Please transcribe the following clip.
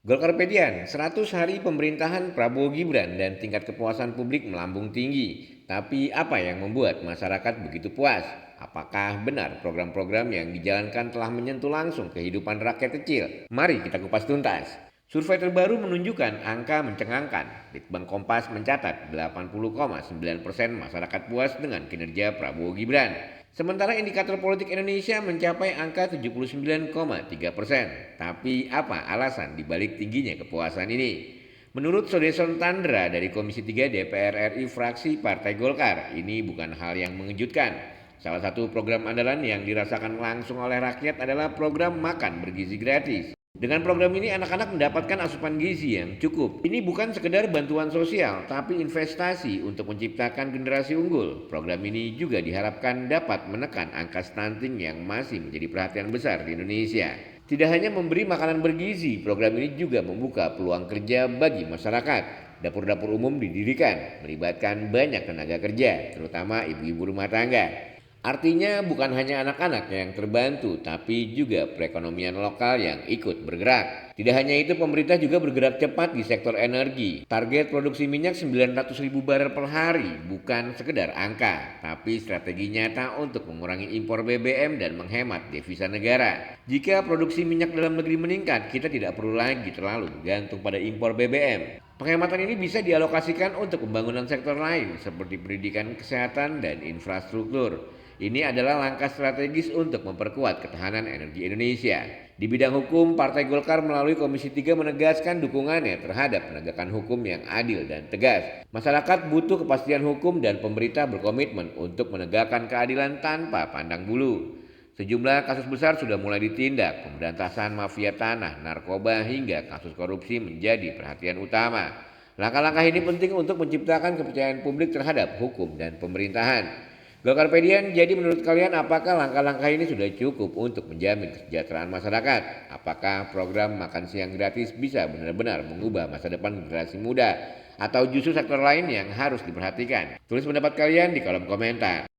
Golkarpedian, 100 hari pemerintahan Prabowo Gibran dan tingkat kepuasan publik melambung tinggi. Tapi apa yang membuat masyarakat begitu puas? Apakah benar program-program yang dijalankan telah menyentuh langsung kehidupan rakyat kecil? Mari kita kupas tuntas. Survei terbaru menunjukkan angka mencengangkan. Litbang Kompas mencatat 80,9% masyarakat puas dengan kinerja Prabowo Gibran. Sementara indikator politik Indonesia mencapai angka 79,3%. Tapi apa alasan dibalik tingginya kepuasan ini? Menurut Sodeson Tandra dari Komisi 3 DPR RI fraksi Partai Golkar, ini bukan hal yang mengejutkan. Salah satu program andalan yang dirasakan langsung oleh rakyat adalah program makan bergizi gratis. Dengan program ini anak-anak mendapatkan asupan gizi yang cukup. Ini bukan sekedar bantuan sosial, tapi investasi untuk menciptakan generasi unggul. Program ini juga diharapkan dapat menekan angka stunting yang masih menjadi perhatian besar di Indonesia. Tidak hanya memberi makanan bergizi, program ini juga membuka peluang kerja bagi masyarakat. Dapur-dapur umum didirikan, melibatkan banyak tenaga kerja, terutama ibu-ibu rumah tangga. Artinya bukan hanya anak-anak yang terbantu, tapi juga perekonomian lokal yang ikut bergerak. Tidak hanya itu, pemerintah juga bergerak cepat di sektor energi. Target produksi minyak 900 ribu barel per hari bukan sekedar angka, tapi strategi nyata untuk mengurangi impor BBM dan menghemat devisa negara. Jika produksi minyak dalam negeri meningkat, kita tidak perlu lagi terlalu bergantung pada impor BBM. Penghematan ini bisa dialokasikan untuk pembangunan sektor lain seperti pendidikan, kesehatan, dan infrastruktur. Ini adalah langkah strategis untuk memperkuat ketahanan energi Indonesia. Di bidang hukum, Partai Golkar melalui Komisi 3 menegaskan dukungannya terhadap penegakan hukum yang adil dan tegas. Masyarakat butuh kepastian hukum dan pemerintah berkomitmen untuk menegakkan keadilan tanpa pandang bulu. Sejumlah kasus besar sudah mulai ditindak, pemberantasan mafia tanah, narkoba hingga kasus korupsi menjadi perhatian utama. Langkah-langkah ini penting untuk menciptakan kepercayaan publik terhadap hukum dan pemerintahan. Golkarpedian, jadi menurut kalian apakah langkah-langkah ini sudah cukup untuk menjamin kesejahteraan masyarakat? Apakah program makan siang gratis bisa benar-benar mengubah masa depan generasi muda? Atau justru sektor lain yang harus diperhatikan? Tulis pendapat kalian di kolom komentar.